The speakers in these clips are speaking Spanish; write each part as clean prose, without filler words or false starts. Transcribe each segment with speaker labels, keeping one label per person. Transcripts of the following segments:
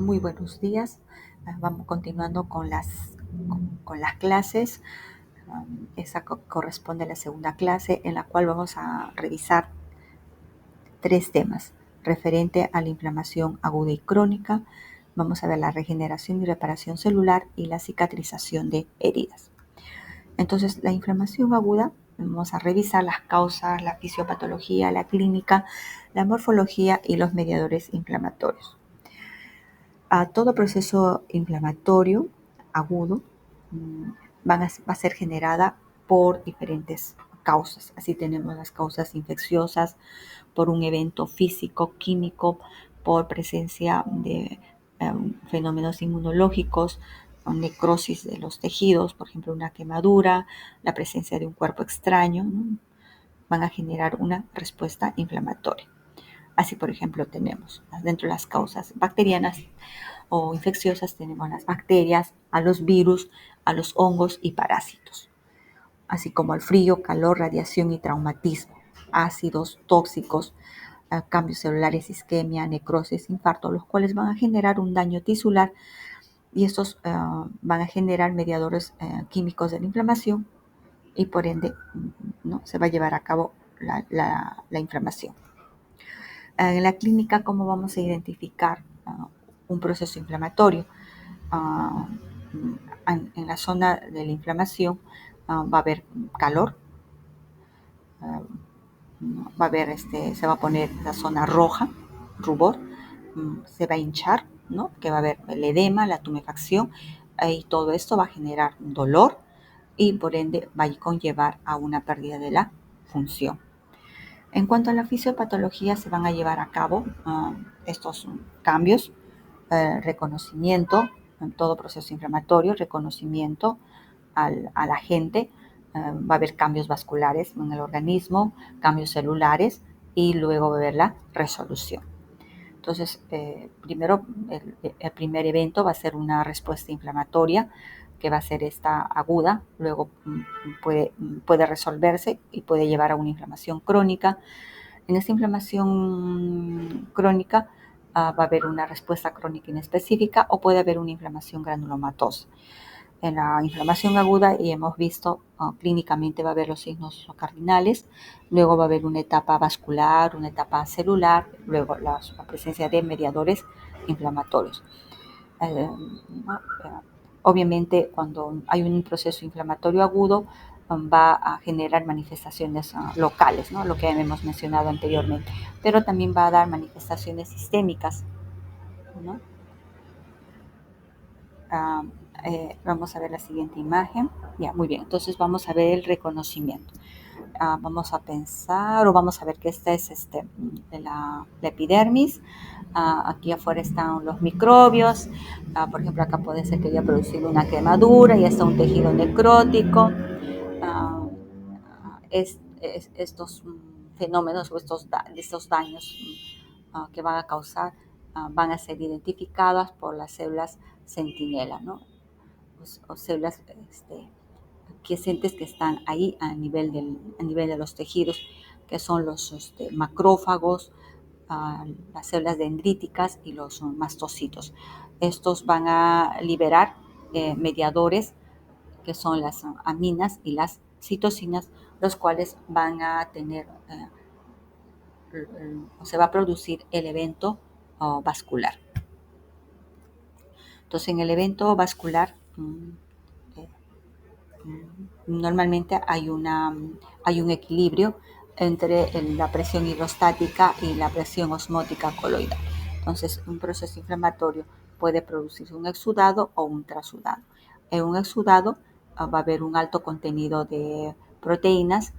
Speaker 1: Muy buenos días. Vamos continuando con las clases. Esa corresponde a la segunda clase en la cual vamos a revisar 3 temas referente a la inflamación aguda y crónica. Vamos a ver la regeneración y reparación celular y la cicatrización de heridas. Entonces, la inflamación aguda, vamos a revisar las causas, la fisiopatología, la clínica, la morfología y los mediadores inflamatorios. A todo proceso inflamatorio agudo va a ser generada por diferentes causas. Así tenemos las causas infecciosas por un evento físico, químico, por presencia de fenómenos inmunológicos, necrosis de los tejidos, por ejemplo, una quemadura, la presencia de un cuerpo extraño, ¿no? Van a generar una respuesta inflamatoria. Así, por ejemplo, tenemos dentro de las causas bacterianas o infecciosas, tenemos las bacterias, a los virus, a los hongos y parásitos, así como al frío, calor, radiación y traumatismo, ácidos tóxicos, cambios celulares, isquemia, necrosis, infarto, los cuales van a generar un daño tisular y estos van a generar mediadores químicos de la inflamación y por ende ¿no? se va a llevar a cabo la inflamación. En la clínica, ¿cómo vamos a identificar un proceso inflamatorio? Uh, en la zona de la inflamación va a haber calor, va a haber se va a poner la zona roja, rubor, se va a hinchar, ¿no? Que va a haber el edema, la tumefacción, y todo esto va a generar dolor y por ende va a conllevar a una pérdida de la función. En cuanto a la fisiopatología, se van a llevar a cabo estos cambios, reconocimiento en todo proceso inflamatorio, reconocimiento al agente, va a haber cambios vasculares en el organismo, cambios celulares y luego va a haber la resolución. Entonces, primero, el primer evento va a ser una respuesta inflamatoria que va a ser esta aguda, luego puede resolverse y puede llevar a una inflamación crónica. En esta inflamación crónica va a haber una respuesta crónica inespecífica o puede haber una inflamación granulomatosa. En la inflamación aguda, y hemos visto clínicamente va a haber los signos cardinales, luego va a haber una etapa vascular, una etapa celular, luego la presencia de mediadores inflamatorios. Obviamente, cuando hay un proceso inflamatorio agudo, va a generar manifestaciones locales, ¿no? Lo que hemos mencionado anteriormente, pero también va a dar manifestaciones sistémicas, ¿no? Vamos a ver la siguiente imagen. Ya, muy bien. Entonces vamos a ver el reconocimiento. Vamos a pensar o vamos a ver que esta es la epidermis. Aquí afuera están los microbios. Por ejemplo, acá puede ser que haya producido una quemadura y está un tejido necrótico. Estos fenómenos o estos daños que van a causar van a ser identificadas por las células centinela, ¿no? O células quiescentes que están ahí a nivel de los tejidos, que son los macrófagos, las células dendríticas y los mastocitos. Estos van a liberar mediadores que son las aminas y las citocinas, los cuales van a tener, se va a producir el evento vascular. Entonces, en el evento vascular, normalmente hay un equilibrio entre la presión hidrostática y la presión osmótica coloidal. Entonces, un proceso inflamatorio puede producirse un exudado o un trasudado. En un exudado va a haber un alto contenido de proteínas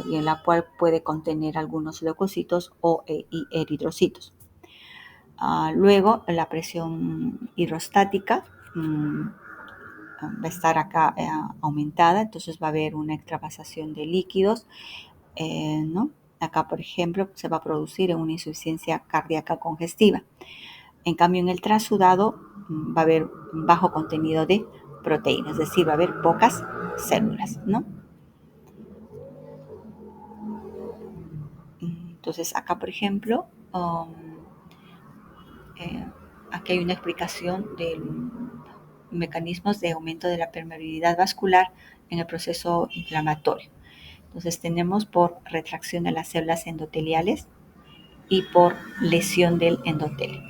Speaker 1: y en la cual puede contener algunos leucocitos y eritrocitos. Luego, la presión hidrostática va a estar acá aumentada, entonces va a haber una extravasación de líquidos, ¿no? Acá, por ejemplo, se va a producir una insuficiencia cardíaca congestiva. En cambio, en el trasudado va a haber un bajo contenido de proteínas, es decir, va a haber pocas células, ¿no? Entonces, acá, por ejemplo, aquí hay una explicación de mecanismos de aumento de la permeabilidad vascular en el proceso inflamatorio. Entonces tenemos por retracción de las células endoteliales y por lesión del endotelio.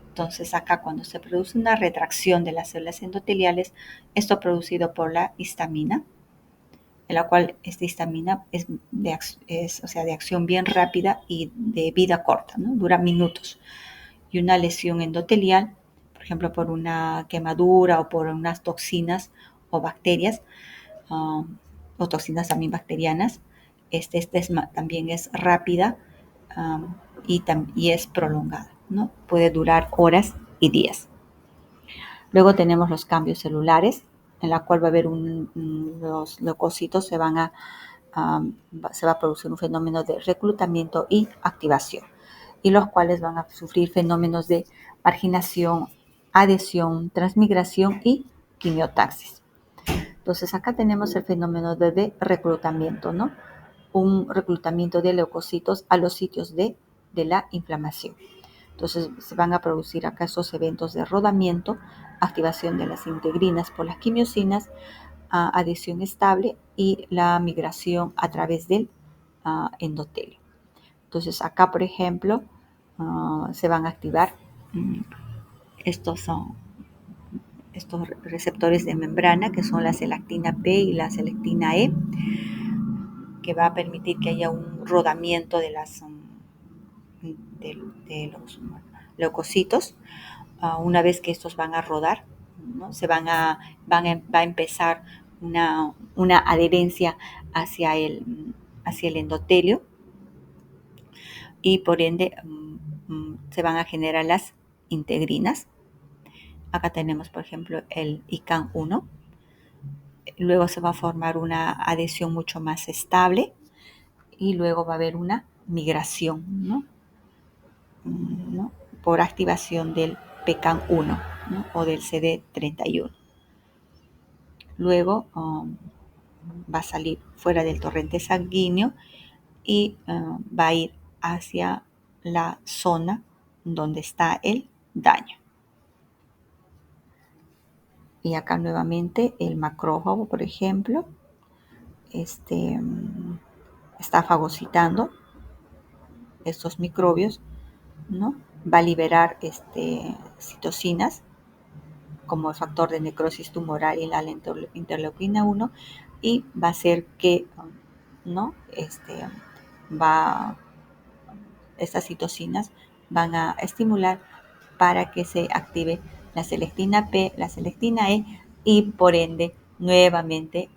Speaker 1: Entonces acá cuando se produce una retracción de las células endoteliales, esto producido por la histamina, en la cual esta histamina es de acción bien rápida y de vida corta, ¿no? Dura minutos. Y una lesión endotelial, por ejemplo, por una quemadura o por unas toxinas o bacterias, o toxinas también bacterianas, también es rápida, y es prolongada, ¿no? Puede durar horas y días. Luego tenemos los cambios celulares, en la cual va a haber los leucocitos se va a producir un fenómeno de reclutamiento y activación, y los cuales van a sufrir fenómenos de marginación, adhesión, transmigración y quimiotaxis. Entonces acá tenemos el fenómeno de reclutamiento, ¿no? Un reclutamiento de leucocitos a los sitios de la inflamación. Entonces se van a producir acá esos eventos de rodamiento, activación de las integrinas por las quimiosinas, adhesión estable y la migración a través del endotelio. Entonces acá, por ejemplo, se van a activar estos receptores de membrana, que son la selactina P y la selactina E, que va a permitir que haya un rodamiento de los leucocitos. Una vez que estos van a rodar, ¿no? Va a empezar una adherencia hacia el endotelio, y por ende se van a generar las integrinas. Acá tenemos, por ejemplo, el ICANN1. Luego se va a formar una adhesión mucho más estable y luego va a haber una migración, ¿no? Por activación del PKAN1, ¿no? O del CD31. Luego va a salir fuera del torrente sanguíneo y va a ir hacia la zona donde está el daño. Y acá nuevamente el macrófago, por ejemplo, está fagocitando estos microbios, ¿no? Va a liberar citocinas como el factor de necrosis tumoral y la interleuquina 1, y va a hacer que ¿no? Estas citocinas van a estimular para que se active la selectina P, la selectina E, y por ende nuevamente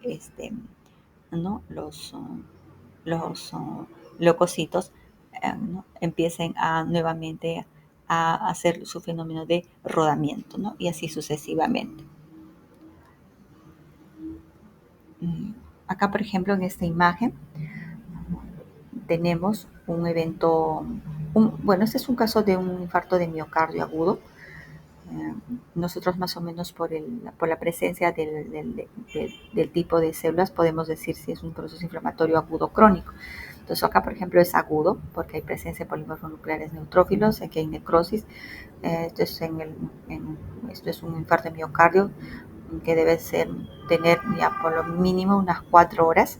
Speaker 1: ¿no? los leucocitos ¿no? empiecen nuevamente a hacer su fenómeno de rodamiento, ¿no? Y así sucesivamente. Acá, por ejemplo, en esta imagen tenemos un evento, este es un caso de un infarto de miocardio agudo. Nosotros más o menos por la presencia del tipo de células podemos decir si es un proceso inflamatorio agudo o crónico. Entonces acá, por ejemplo, es agudo porque hay presencia de polímeros nucleares neutrófilos, aquí hay necrosis. Esto es un infarto de miocardio que debe tener ya por lo mínimo unas 4 horas.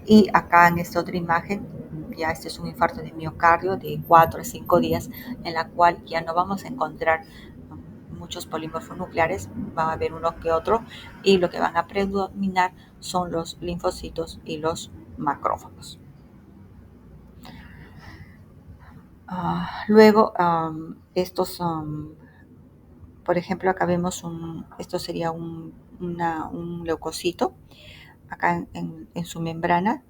Speaker 1: Y acá en esta otra imagen, ya este es un infarto de miocardio de 4 a 5 días, en la cual ya no vamos a encontrar muchos polímeros nucleares, va a haber uno que otro, y lo que van a predominar son los linfocitos y los macrófagos. Luego, estos, por ejemplo, acá vemos esto sería un leucocito. Acá en su membrana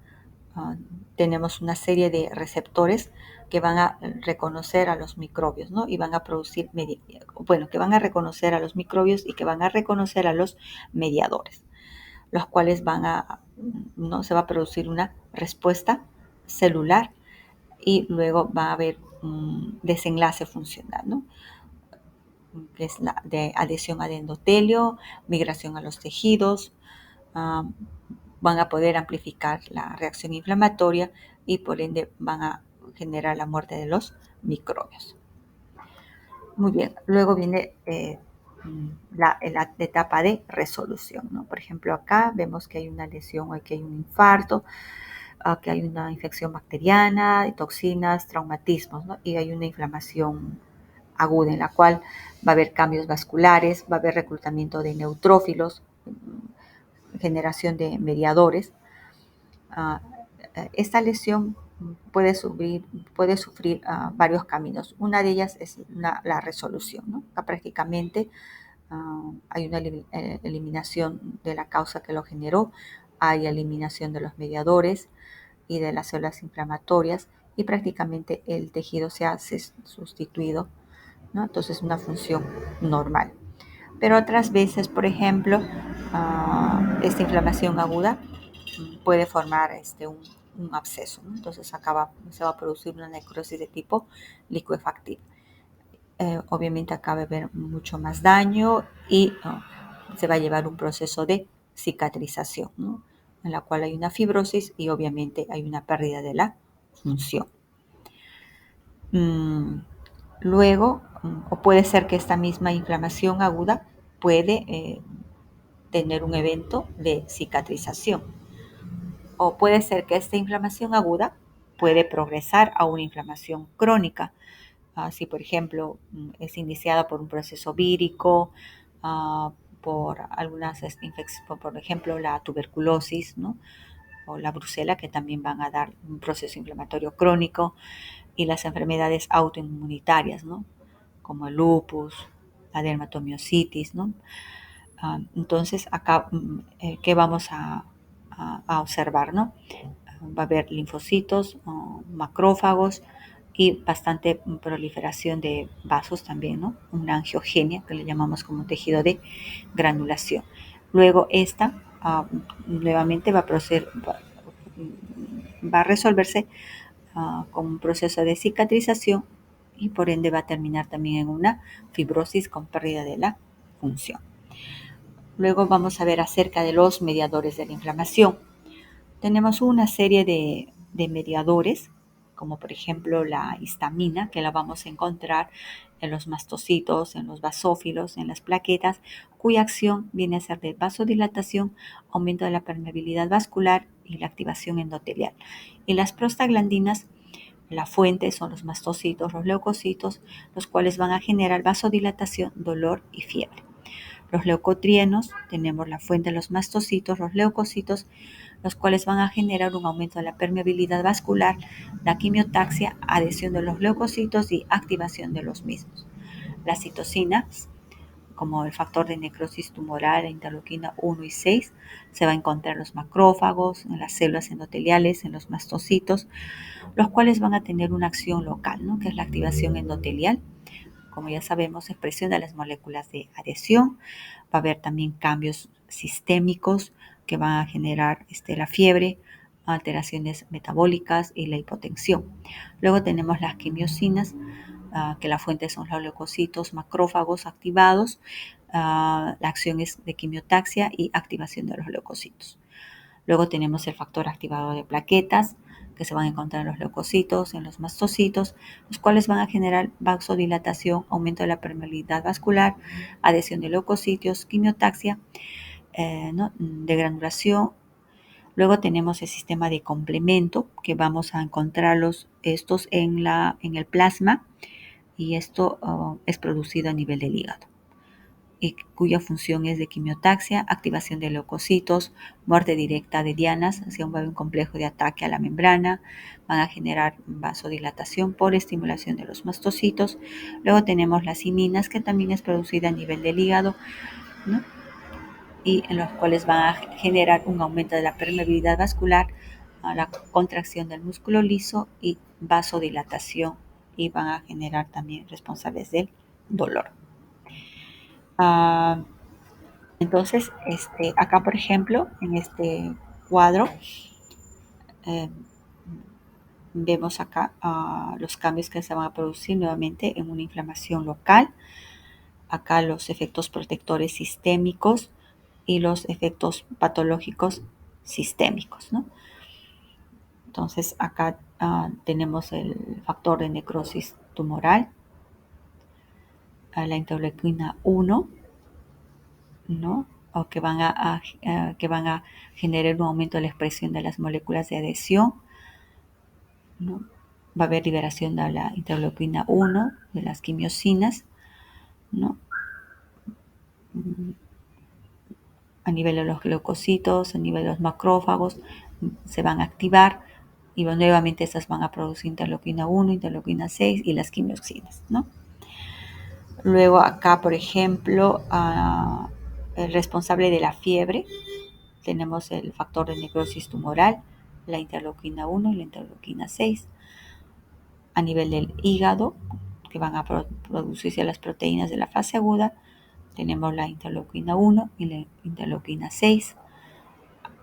Speaker 1: tenemos una serie de receptores que van a reconocer a los microbios, ¿no? Y van a producir, que van a reconocer a los microbios y que van a reconocer a los mediadores, los cuales ¿no? Se va a producir una respuesta celular y luego va a haber un desenlace funcional, ¿no? Que es la de adhesión al endotelio, migración a los tejidos, van a poder amplificar la reacción inflamatoria y por ende van a generar la muerte de los microbios. Muy bien, luego viene la etapa de resolución, ¿no? Por ejemplo, acá vemos que hay una lesión o que hay un infarto, que hay una infección bacteriana, toxinas, traumatismos, ¿no? Y hay una inflamación aguda en la cual va a haber cambios vasculares, va a haber reclutamiento de neutrófilos, generación de mediadores. Ah, esta lesión puede sufrir varios caminos. Una de ellas es la resolución, ¿no? Acá prácticamente hay una eliminación de la causa que lo generó, hay eliminación de los mediadores y de las células inflamatorias y prácticamente el tejido se ha sustituido, ¿no? Entonces una función normal. Pero otras veces, por ejemplo, esta inflamación aguda puede formar un absceso, ¿no? Entonces se va a producir una necrosis de tipo licuefactiva. Obviamente acá va a haber mucho más daño y se va a llevar un proceso de cicatrización, ¿no? En la cual hay una fibrosis y obviamente hay una pérdida de la función. Luego, o puede ser que esta misma inflamación aguda puede tener un evento de cicatrización. O puede ser que esta inflamación aguda puede progresar a una inflamación crónica. Si, por ejemplo, es iniciada por un proceso vírico, por algunas infecciones, por ejemplo, la tuberculosis, ¿no? O la brucela, que también van a dar un proceso inflamatorio crónico, y las enfermedades autoinmunitarias, ¿no? Como el lupus, la dermatomiositis, ¿no? Entonces, acá, ¿qué vamos a observar, ¿no? Va a haber linfocitos, macrófagos y bastante proliferación de vasos también, ¿no? Una angiogenia que le llamamos como tejido de granulación. Luego esta nuevamente va a resolverse con un proceso de cicatrización y por ende va a terminar también en una fibrosis con pérdida de la función. Luego vamos a ver acerca de los mediadores de la inflamación. Tenemos una serie de mediadores, como por ejemplo la histamina, que la vamos a encontrar en los mastocitos, en los basófilos, en las plaquetas, cuya acción viene a ser de vasodilatación, aumento de la permeabilidad vascular y la activación endotelial. Y las prostaglandinas, la fuente son los mastocitos, los leucocitos, los cuales van a generar vasodilatación, dolor y fiebre. Los leucotrienos, tenemos la fuente de los mastocitos, los leucocitos, los cuales van a generar un aumento de la permeabilidad vascular, la quimiotaxia, adhesión de los leucocitos y activación de los mismos. Las citocinas, como el factor de necrosis tumoral, la interleuquina 1 y 6, se va a encontrar en los macrófagos, en las células endoteliales, en los mastocitos, los cuales van a tener una acción local, ¿no? Que es la activación endotelial. Como ya sabemos, expresión de las moléculas de adhesión. Va a haber también cambios sistémicos que van a generar la fiebre, alteraciones metabólicas y la hipotensión. Luego tenemos las quimiosinas, que la fuente son los leucocitos macrófagos activados. La acción es de quimiotaxia y activación de los leucocitos. Luego tenemos el factor activador de plaquetas, que se van a encontrar en los leucocitos, en los mastocitos, los cuales van a generar vasodilatación, aumento de la permeabilidad vascular, adhesión de leucocitos, quimiotaxia, ¿no? De granulación. Luego tenemos el sistema de complemento, que vamos a encontrarlos estos en el plasma, y esto es producido a nivel del hígado, y cuya función es de quimiotaxia, activación de leucocitos, muerte directa de dianas, hacia un complejo de ataque a la membrana, van a generar vasodilatación por estimulación de los mastocitos. Luego tenemos las iminas, que también es producida a nivel del hígado, ¿no? Y en los cuales van a generar un aumento de la permeabilidad vascular, a la contracción del músculo liso y vasodilatación, y van a generar también responsables del dolor. Uh, Entonces, acá, por ejemplo, en este cuadro, eh, vemos acá los cambios que se van a producir nuevamente en una inflamación local. Acá los efectos protectores sistémicos y los efectos patológicos sistémicos, ¿no? Entonces, acá tenemos el factor de necrosis tumoral, a la interleuquina 1, ¿no? O que van a generar un aumento de la expresión de las moléculas de adhesión, ¿no? Va a haber liberación de la interleuquina 1, de las quimiosinas, ¿no? A nivel de los leucocitos, a nivel de los macrófagos, se van a activar y nuevamente estas van a producir interleuquina 1, interleuquina 6 y las quimiosinas, ¿no? Luego acá, por ejemplo, el responsable de la fiebre, tenemos el factor de necrosis tumoral, la interleuquina 1 y la interleuquina 6. A nivel del hígado, que van a producirse las proteínas de la fase aguda, tenemos la interleuquina 1 y la interleuquina 6.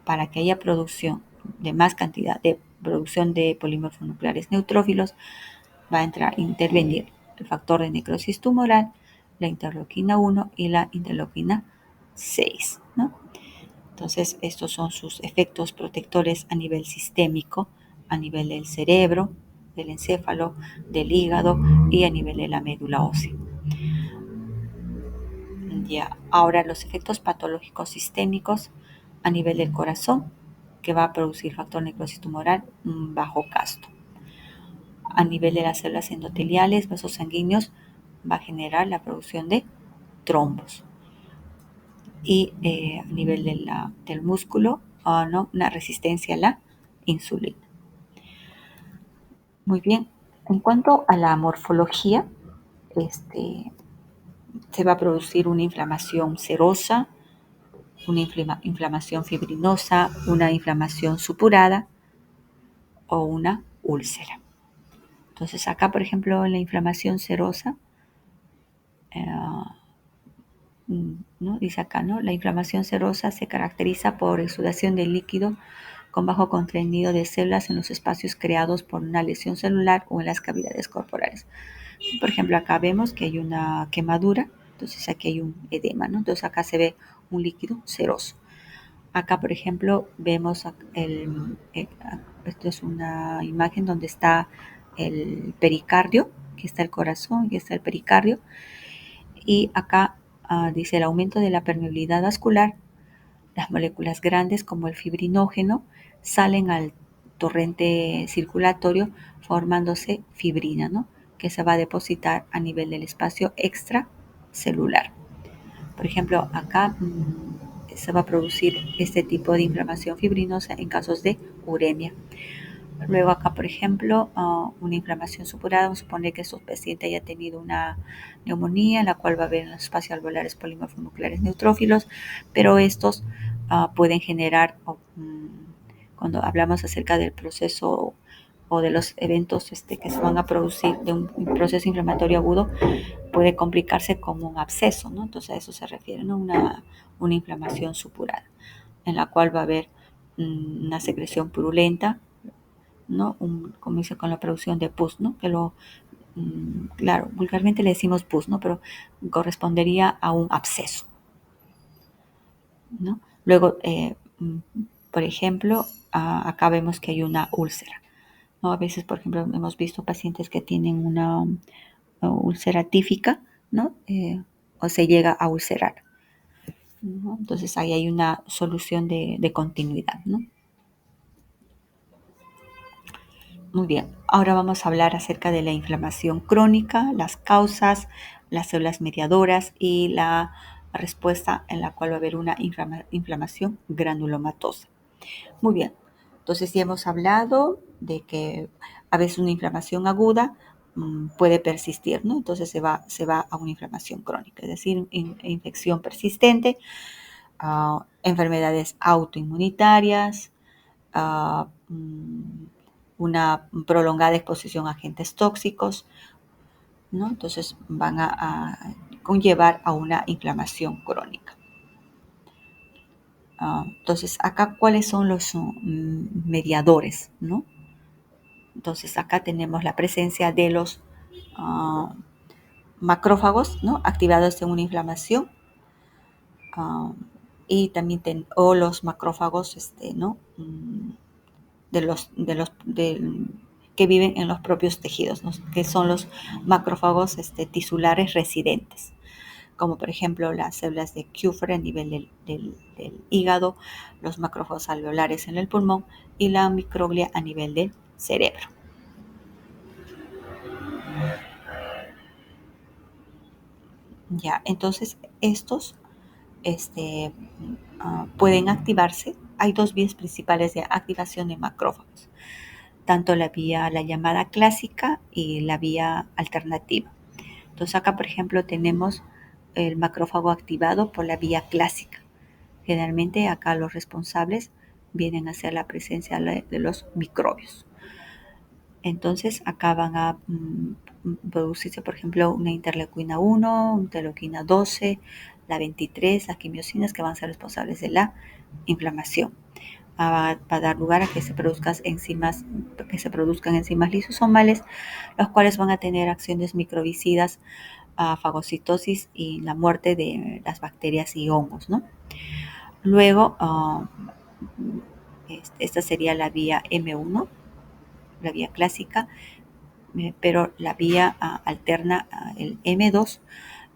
Speaker 1: Para que haya producción de más cantidad de producción de polímeros nucleares neutrófilos, va a intervenir el factor de necrosis tumoral, la interleuquina 1 y la interleuquina 6, ¿no? Entonces, estos son sus efectos protectores a nivel sistémico, a nivel del cerebro, del encéfalo, del hígado y a nivel de la médula ósea. Ya, ahora los efectos patológicos sistémicos a nivel del corazón, que va a producir factor necrosis tumoral bajo casto. A nivel de las células endoteliales, vasos sanguíneos, va a generar la producción de trombos. Y a nivel del músculo, ¿no? Una resistencia a la insulina. Muy bien. En cuanto a la morfología, se va a producir una inflamación serosa, una inflamación fibrinosa, una inflamación supurada o una úlcera. Entonces acá, por ejemplo, en la inflamación serosa, ¿no? Dice acá, ¿no? La inflamación serosa se caracteriza por exudación de líquido con bajo contenido de células en los espacios creados por una lesión celular o en las cavidades corporales. Por ejemplo, acá vemos que hay una quemadura, entonces aquí hay un edema, ¿no? Entonces acá se ve un líquido seroso. Acá, por ejemplo, vemos esto es una imagen donde está el pericardio, aquí está el corazón, aquí está el pericardio, y acá dice el aumento de la permeabilidad vascular. Las moléculas grandes como el fibrinógeno salen al torrente circulatorio formándose fibrina, ¿no? Que se va a depositar a nivel del espacio extracelular. Por ejemplo, acá se va a producir este tipo de inflamación fibrinosa en casos de uremia. Luego acá, por ejemplo, una inflamación supurada, vamos a suponer que su paciente haya tenido una neumonía, en la cual va a haber en los espacios alveolares polímeros nucleares neutrófilos, pero estos pueden generar, cuando hablamos acerca del proceso o de los eventos que se van a producir de un proceso inflamatorio agudo, puede complicarse como un absceso, ¿no? Entonces a eso se refiere, ¿no? Una inflamación supurada, en la cual va a haber una secreción purulenta, ¿no? Comienza con la producción de pus, ¿no? Que claro, vulgarmente le decimos pus, ¿no? Pero correspondería a un absceso, ¿no? Luego, por ejemplo, acá vemos que hay una úlcera, ¿no? A veces, por ejemplo, hemos visto pacientes que tienen una úlcera tífica, ¿no? O se llega a ulcerar, ¿no? Entonces ahí hay una solución de continuidad, ¿no? Muy bien, ahora vamos a hablar acerca de la inflamación crónica, las causas, las células mediadoras y la respuesta en la cual va a haber una inflamación granulomatosa. Muy bien, entonces ya hemos hablado de que a veces una inflamación aguda puede persistir, ¿no? Entonces se va a una inflamación crónica, es decir, infección persistente, enfermedades autoinmunitarias, una prolongada exposición a agentes tóxicos, ¿no? Entonces van a conllevar a una inflamación crónica. Entonces, acá, ¿cuáles son los mediadores, ¿no? Entonces, acá tenemos la presencia de los macrófagos, ¿no? Activados en una inflamación, y también los macrófagos, ¿no? que viven en los propios tejidos, ¿no? Que son los macrófagos tisulares residentes, como por ejemplo las células de Kupffer a nivel del hígado, los macrófagos alveolares en el pulmón y la microglia a nivel del cerebro. Ya, entonces estos pueden activarse. Hay dos vías principales de activación de macrófagos, tanto la llamada clásica y la vía alternativa. Entonces acá, por ejemplo, tenemos el macrófago activado por la vía clásica. Generalmente acá los responsables vienen a ser la presencia de los microbios. Entonces acá van a producirse, por ejemplo, una interleuquina 1, interleuquina 12, la 23, las quimiosinas que van a ser responsables de la inflamación. Va a dar lugar a que se produzcan enzimas lisosomales, los cuales van a tener acciones microbicidas, fagocitosis y la muerte de las bacterias y hongos, ¿no? Luego, esta sería la vía M1, la vía clásica, pero la vía alterna, el M2,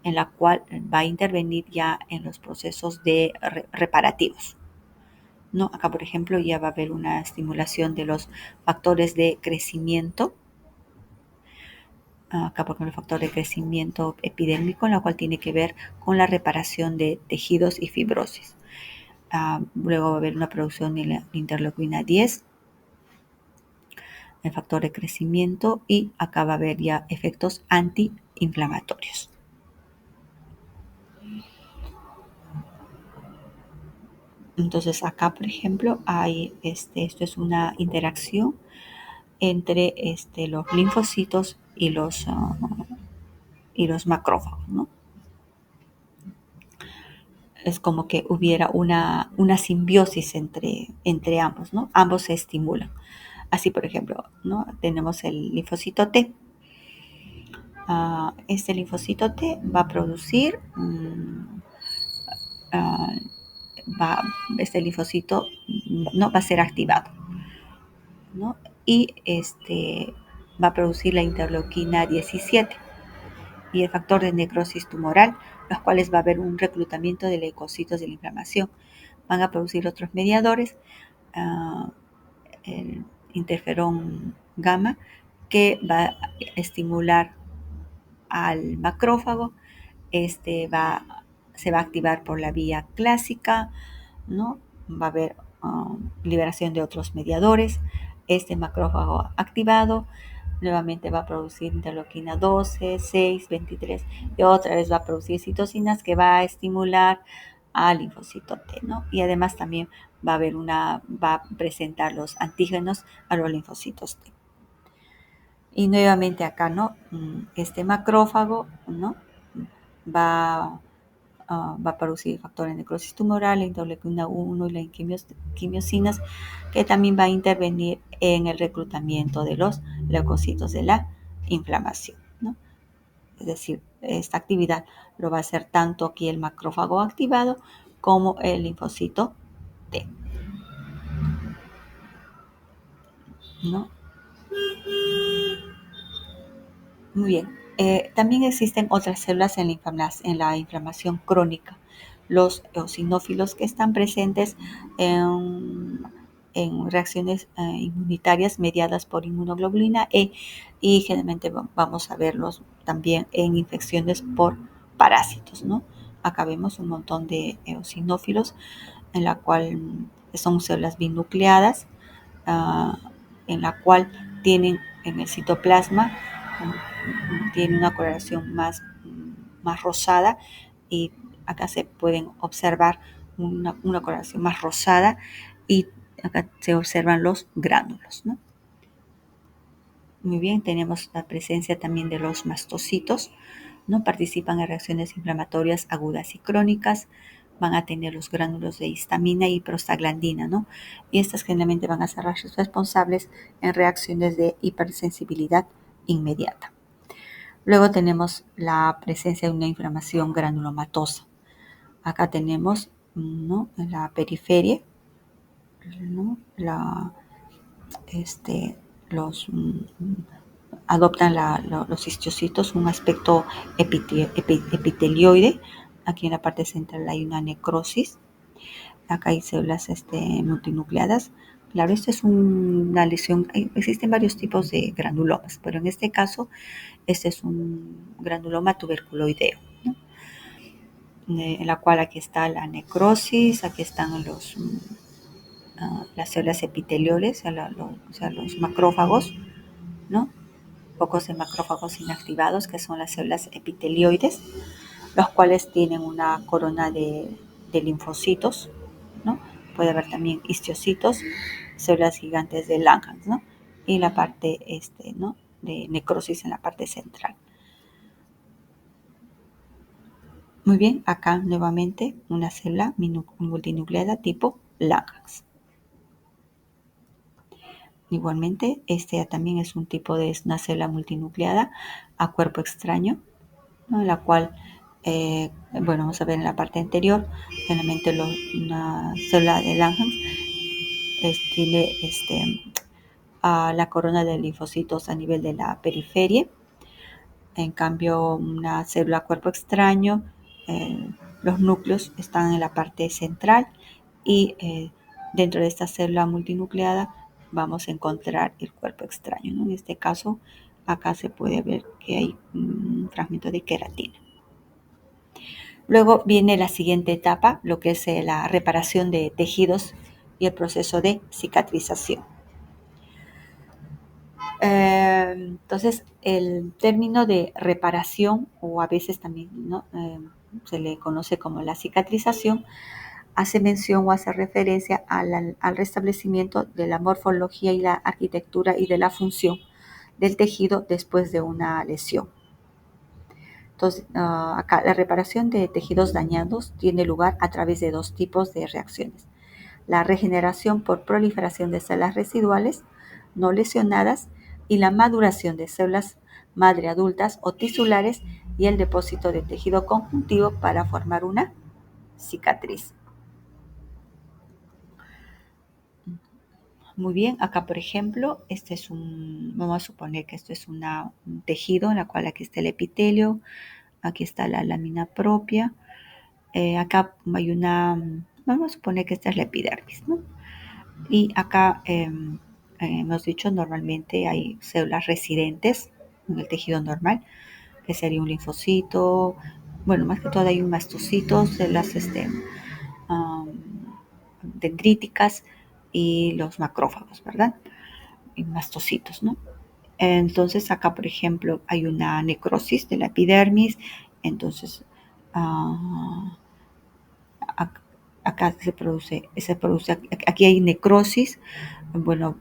Speaker 1: en la cual va a intervenir ya en los procesos de reparativos, ¿no? Acá, por ejemplo, ya va a haber una estimulación de los factores de crecimiento. Acá, por ejemplo, el factor de crecimiento epidérmico, en la cual tiene que ver con la reparación de tejidos y fibrosis. Luego va a haber una producción de la interleuquina 10, el factor de crecimiento, y acá va a haber ya efectos antiinflamatorios. Entonces acá, por ejemplo, hay esto es una interacción entre los linfocitos y los macrófagos, ¿no? Es como que hubiera una simbiosis entre ambos, ¿no? Ambos se estimulan. Así, por ejemplo, ¿no? Tenemos el linfocito T. Este linfocito T va a producir, este linfocito, ¿no? Va a ser activado, ¿no? Y va a producir la interleuquina 17 y el factor de necrosis tumoral, los cuales va a haber un reclutamiento de leucocitos de la inflamación. Van a producir otros mediadores, el interferón gamma, que va a estimular al macrófago. Se va a activar por la vía clásica, ¿no? Va a haber liberación de otros mediadores. Este macrófago activado nuevamente va a producir interleuquina 12, 6, 23 y otra vez va a producir citocinas que va a estimular al linfocito T, ¿no? Y además también va a presentar los antígenos a los linfocitos T. Y nuevamente acá, ¿no? Este macrófago, ¿no? Va a producir factores de necrosis tumoral, la interleuquina 1 y las quimiosinas, que también va a intervenir en el reclutamiento de los leucocitos de la inflamación, ¿no? Es decir, esta actividad lo va a hacer tanto aquí el macrófago activado como el linfocito T, ¿no? Muy bien. También existen otras células en la inflamación crónica, los eosinófilos, que están presentes en reacciones inmunitarias mediadas por inmunoglobulina E, y generalmente vamos a verlos también en infecciones por parásitos, ¿no? Acá vemos un montón de eosinófilos, en la cual son células binucleadas, en la cual tienen en el citoplasma, tiene una coloración más rosada, y acá se pueden observar una coloración más rosada, y acá se observan los gránulos, ¿no? Muy bien, tenemos la presencia también de los mastocitos, ¿no? Participan en reacciones inflamatorias agudas y crónicas, van a tener los gránulos de histamina y prostaglandina, ¿no? Y estas generalmente van a ser responsables en reacciones de hipersensibilidad inmediata. Luego tenemos la presencia de una inflamación granulomatosa. Acá tenemos, ¿no?, en la periferia, ¿no?, adoptan los histocitos un aspecto epitelioide. Aquí en la parte central hay una necrosis. Acá hay células multinucleadas. Claro, esta es una lesión. Existen varios tipos de granulomas, pero en este caso, este es un granuloma tuberculoideo, ¿no? En la cual aquí está la necrosis, aquí están las células epiteliales, o sea, los macrófagos, ¿no? Focos de macrófagos inactivados, que son las células epitelioides, los cuales tienen una corona de linfocitos, ¿no? Puede haber también histocitos, células gigantes de Langhans, ¿no? Y la parte ¿no? de necrosis en la parte central. Muy bien, acá nuevamente una célula multinucleada tipo Langhans. Igualmente, también es un tipo de una célula multinucleada a cuerpo extraño, ¿no? La cual, bueno, vamos a ver en la parte anterior, generalmente una célula de Langhans tiene la corona de linfocitos a nivel de la periferia. En cambio, una célula cuerpo extraño, los núcleos están en la parte central y dentro de esta célula multinucleada vamos a encontrar el cuerpo extraño, ¿no? En este caso, acá se puede ver que hay un fragmento de queratina. Luego viene la siguiente etapa, lo que es la reparación de tejidos y el proceso de cicatrización. Entonces, el término de reparación, o a veces también, ¿no? Se le conoce como la cicatrización, hace mención o hace referencia al restablecimiento de la morfología y la arquitectura y de la función del tejido después de una lesión. Entonces, acá la reparación de tejidos dañados tiene lugar a través de dos tipos de reacciones. La regeneración por proliferación de células residuales no lesionadas y la maduración de células madre adultas o tisulares y el depósito de tejido conjuntivo para formar una cicatriz. Muy bien, acá por ejemplo, vamos a suponer que esto es un tejido en la cual aquí está el epitelio, aquí está la lámina propia, acá hay vamos a suponer que esta es la epidermis, ¿no? Y acá hemos dicho normalmente hay células residentes en el tejido normal, que sería un linfocito, bueno, más que todo hay un mastocito, células dendríticas y los macrófagos, ¿verdad? Y mastocitos, ¿no? Entonces acá, por ejemplo, hay una necrosis de la epidermis, entonces acá aquí hay necrosis, bueno,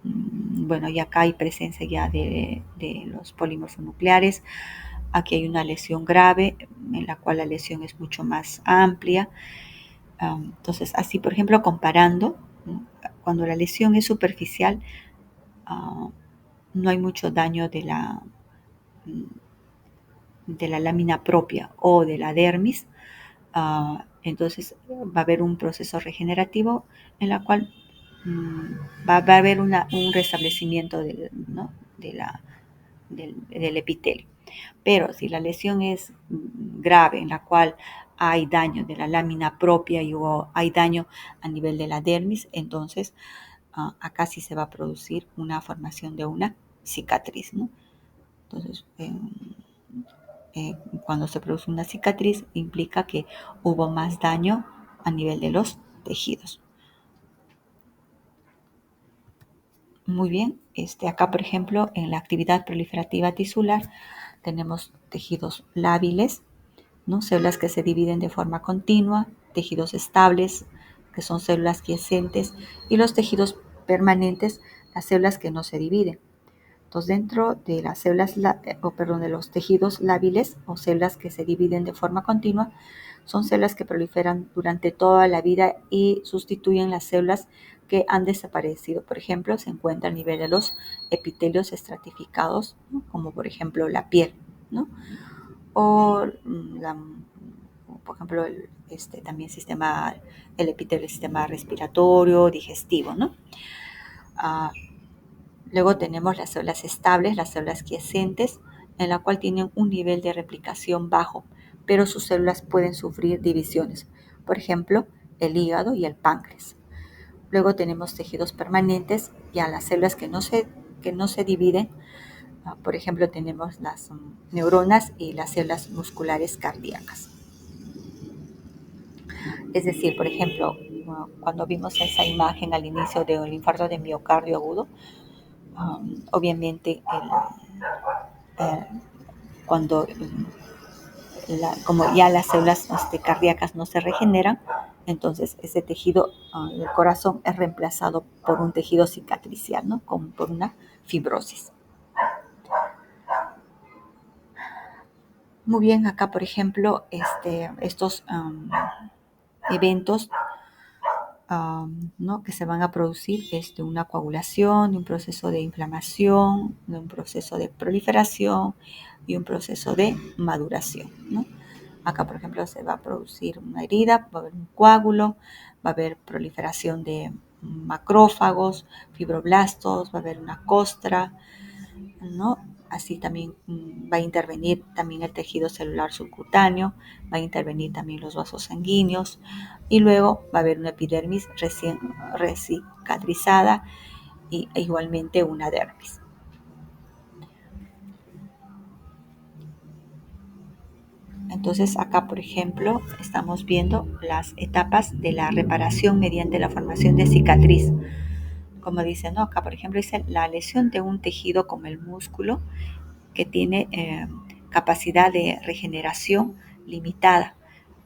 Speaker 1: bueno, y acá hay presencia ya de los polimorfonucleares. Aquí hay una lesión grave, en la cual la lesión es mucho más amplia. Entonces, así, por ejemplo, comparando, cuando la lesión es superficial, no hay mucho daño de la lámina propia o de la dermis. Entonces va a haber un proceso regenerativo en la cual va a haber un restablecimiento ¿no? del epitelio. Pero si la lesión es grave, en la cual hay daño de la lámina propia y hay daño a nivel de la dermis, entonces acá sí se va a producir una formación de una cicatriz, ¿no? Entonces, cuando se produce una cicatriz implica que hubo más daño a nivel de los tejidos. Muy bien, acá por ejemplo en la actividad proliferativa tisular tenemos tejidos lábiles, ¿no? Células que se dividen de forma continua, tejidos estables, que son células quiescentes, y los tejidos permanentes, las células que no se dividen. Entonces, dentro de las células, de los tejidos lábiles o células que se dividen de forma continua, son células que proliferan durante toda la vida y sustituyen las células que han desaparecido. Por ejemplo, se encuentra a nivel de los epitelios estratificados, ¿no? Como por ejemplo la piel, ¿no? O por ejemplo, también el epitelio del sistema respiratorio, digestivo, ¿no? Luego tenemos las células estables, las células quiescentes, en la cual tienen un nivel de replicación bajo, pero sus células pueden sufrir divisiones. Por ejemplo, el hígado y el páncreas. Luego tenemos tejidos permanentes, ya las células que no se dividen. Por ejemplo, tenemos las neuronas y las células musculares cardíacas. Es decir, por ejemplo, cuando vimos esa imagen al inicio del infarto de miocardio agudo, obviamente eh, cuando como ya las células cardíacas no se regeneran, entonces ese tejido del corazón es reemplazado por un tejido cicatricial, ¿no? Como por una fibrosis. Muy bien, acá por ejemplo, estos eventos ¿no? que se van a producir es de una coagulación, de un proceso de inflamación, de un proceso de proliferación y un proceso de maduración, ¿no? Acá, por ejemplo, se va a producir una herida, va a haber un coágulo, va a haber proliferación de macrófagos, fibroblastos, va a haber una costra, ¿no? Así también va a intervenir también el tejido celular subcutáneo, va a intervenir también los vasos sanguíneos y luego va a haber una epidermis recién recicatrizada y igualmente una dermis. Entonces acá, por ejemplo, estamos viendo las etapas de la reparación mediante la formación de cicatriz. Como dice, ¿no? Acá, por ejemplo, dice la lesión de un tejido como el músculo que tiene capacidad de regeneración limitada.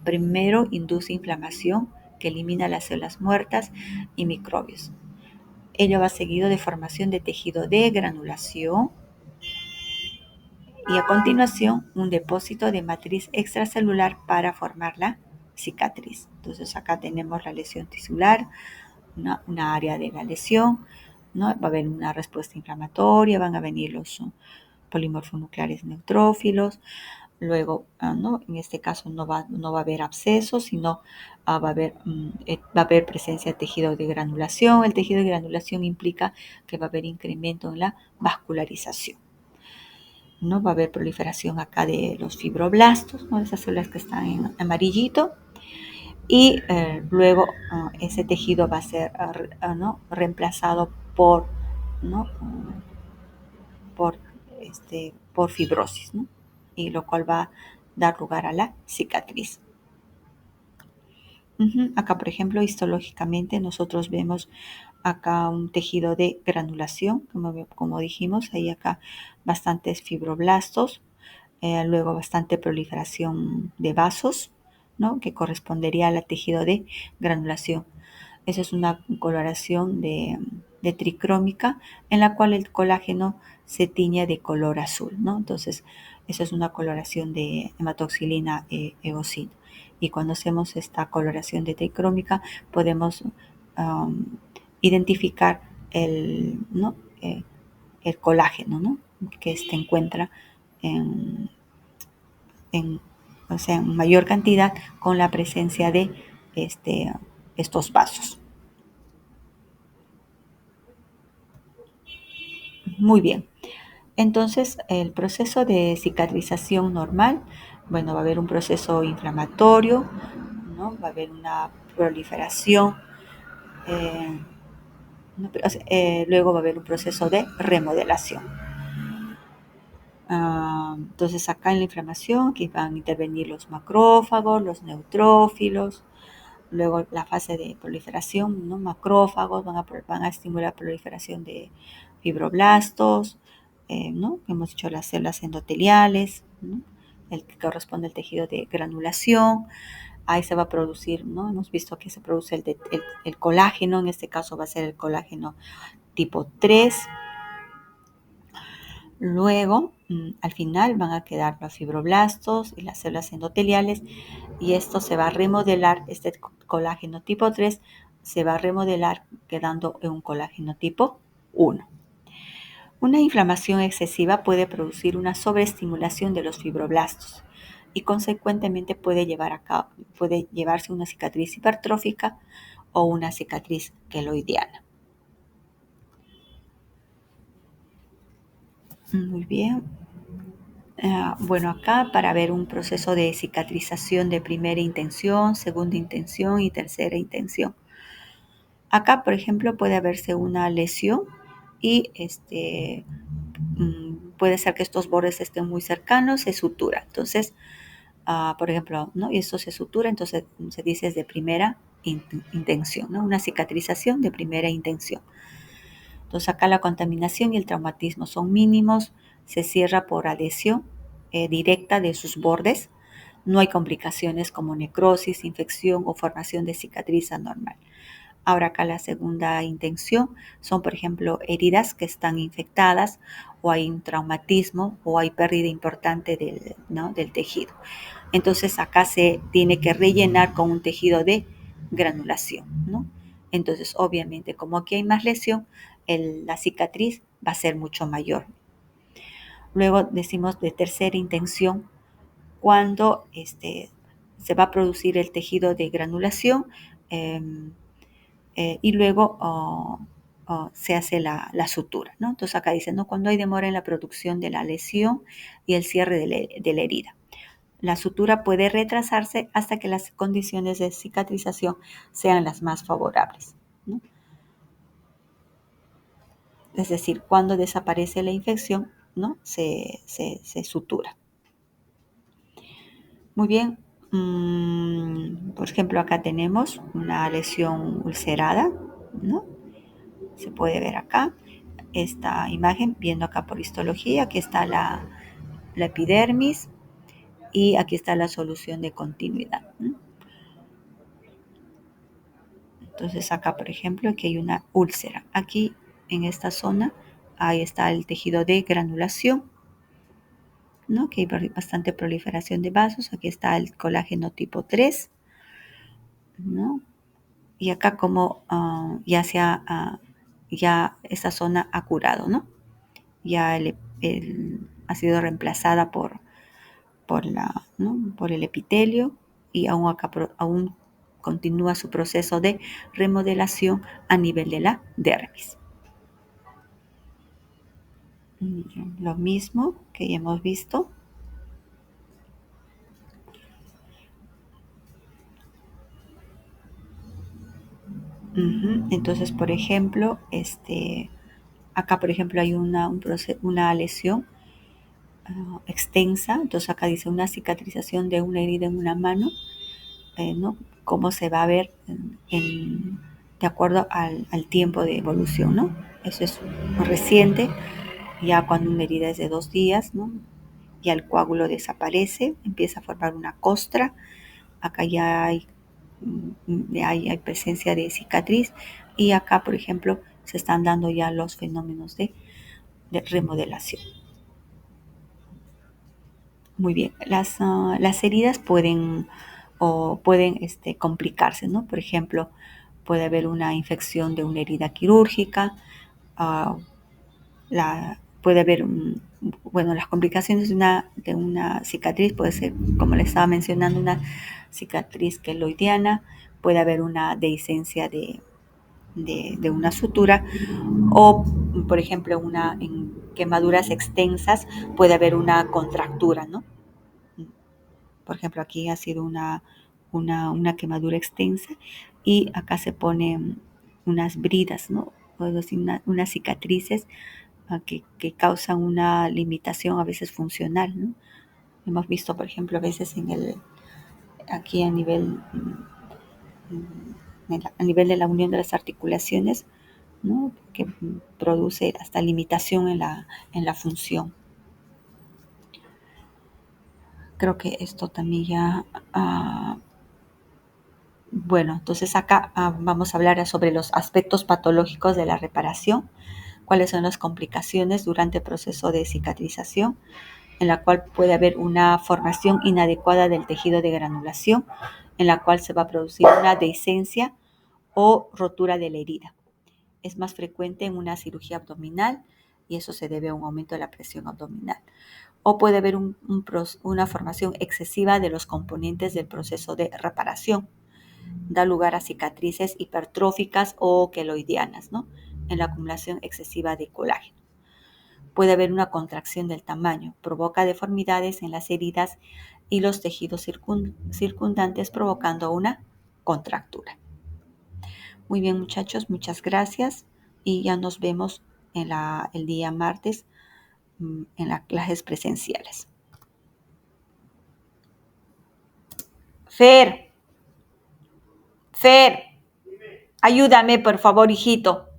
Speaker 1: Primero induce inflamación que elimina las células muertas y microbios. Ello va seguido de formación de tejido de granulación y a continuación un depósito de matriz extracelular para formar la cicatriz. Entonces acá tenemos la lesión tisular, una área de la lesión, ¿no? Va a haber una respuesta inflamatoria, van a venir los polimorfonucleares neutrófilos, luego, ¿no? En este caso no va a haber abscesos, sino va a haber presencia de tejido de granulación. El tejido de granulación implica que va a haber incremento en la vascularización. ¿No? Va a haber proliferación acá de los fibroblastos, ¿no? Esas células que están en amarillito, y luego ese tejido va a ser ¿no? reemplazado por, ¿no? por, por fibrosis, ¿no? Y lo cual va a dar lugar a la cicatriz. Acá, por ejemplo, histológicamente nosotros vemos acá un tejido de granulación, como dijimos, hay acá bastantes fibroblastos, luego bastante proliferación de vasos, ¿no? Que correspondería al tejido de granulación. Esa es una coloración de tricrómica en la cual el colágeno se tiñe de color azul, ¿no? Entonces, esa es una coloración de hematoxilina eosina. Y cuando hacemos esta coloración de tricrómica, podemos identificar ¿no? El colágeno, ¿no? Que se encuentra en, en, o sea, en mayor cantidad con la presencia de estos vasos. Muy bien. Entonces, el proceso de cicatrización normal, bueno, va a haber un proceso inflamatorio, ¿no? Va a haber una proliferación, eh, luego va a haber un proceso de remodelación. Entonces, acá en la inflamación, que van a intervenir los macrófagos, los neutrófilos, luego la fase de proliferación, ¿no? Macrófagos van a estimular la proliferación de fibroblastos, ¿no? Hemos dicho las células endoteliales, ¿no? El que corresponde al tejido de granulación. Ahí se va a producir, ¿no? Hemos visto que se produce el colágeno, en este caso va a ser el colágeno tipo 3. Luego, al final van a quedar los fibroblastos y las células endoteliales y esto se va a remodelar, este colágeno tipo 3 se va a remodelar quedando en un colágeno tipo 1. Una inflamación excesiva puede producir una sobreestimulación de los fibroblastos y consecuentemente puede llevarse una cicatriz hipertrófica o una cicatriz queloidiana. Muy bien. Bueno, acá para ver un proceso de cicatrización de primera intención, segunda intención y tercera intención. Acá, por ejemplo, puede haberse una lesión y puede ser que estos bordes estén muy cercanos, se sutura. Entonces, por ejemplo, ¿no? Y esto se sutura, entonces se dice es de primera intención, ¿no? Una cicatrización de primera intención. Entonces acá la contaminación y el traumatismo son mínimos, se cierra por adhesión directa de sus bordes, no hay complicaciones como necrosis, infección o formación de cicatriz anormal. Ahora acá la segunda intención son, por ejemplo, heridas que están infectadas o hay un traumatismo o hay pérdida importante del tejido. Entonces acá se tiene que rellenar con un tejido de granulación, ¿no? Entonces, obviamente, como aquí hay más lesión, la cicatriz va a ser mucho mayor. Luego decimos de tercera intención, cuando se va a producir el tejido de granulación eh, y luego se hace la sutura, ¿no? Entonces acá dice, ¿no? Cuando hay demora en la producción de la lesión y el cierre de la herida. La sutura puede retrasarse hasta que las condiciones de cicatrización sean las más favorables, ¿no? Es decir, cuando desaparece la infección, ¿no? Se sutura. Muy bien. Por ejemplo, acá tenemos una lesión ulcerada, ¿no? Se puede ver acá esta imagen, viendo acá por histología. Aquí está la epidermis y aquí está la solución de continuidad, ¿no? Entonces acá, por ejemplo, aquí hay una úlcera. Aquí en esta zona, ahí está el tejido de granulación, ¿no? Que hay bastante proliferación de vasos. Aquí está el colágeno tipo 3, ¿no? Y acá como ya esta zona ha curado, ¿no? Ya ha sido reemplazada ¿no? por el epitelio y aún acá aún continúa su proceso de remodelación a nivel de la dermis. Lo mismo que ya hemos visto. Entonces, por ejemplo, acá, por ejemplo, hay una lesión extensa. Entonces, acá dice una cicatrización de una herida en una mano, ¿no? Cómo se va a ver de acuerdo al tiempo de evolución, ¿no? Eso es reciente, ya cuando una herida es de 2 días, ¿no? Ya el coágulo desaparece, empieza a formar una costra. Acá ya hay presencia de cicatriz y acá, por ejemplo, se están dando ya los fenómenos de remodelación. Muy bien, las heridas pueden complicarse, ¿no? Por ejemplo, puede haber una infección de una herida quirúrgica, uh, puede haber bueno, las complicaciones de una cicatriz puede ser, como le estaba mencionando, una cicatriz queloidiana, puede haber una dehiscencia de una sutura o, por ejemplo, en quemaduras extensas puede haber una contractura, ¿no? Por ejemplo, aquí ha sido una quemadura extensa y acá se ponen unas bridas, ¿no? O decir, unas cicatrices que causan una limitación a veces funcional, ¿no? Hemos visto, por ejemplo, a veces aquí a nivel de la unión de las articulaciones, ¿no? Que produce hasta limitación en la función. Creo que esto también ya... bueno, entonces acá vamos a hablar sobre los aspectos patológicos de la reparación, cuáles son las complicaciones durante el proceso de cicatrización, en la cual puede haber una formación inadecuada del tejido de granulación, en la cual se va a producir una dehiscencia o rotura de la herida. Es más frecuente en una cirugía abdominal y eso se debe a un aumento de la presión abdominal. O puede haber una formación excesiva de los componentes del proceso de reparación. Da lugar a cicatrices hipertróficas o queloidianas, ¿no? En la acumulación excesiva de colágeno. puede haber una contracción del tamaño, provoca deformidades en las heridas y los tejidos circundantes, provocando una contractura. Muy bien, muchachos, muchas gracias y ya nos vemos el día martes en las clases presenciales. Fer, ayúdame, por favor, hijito.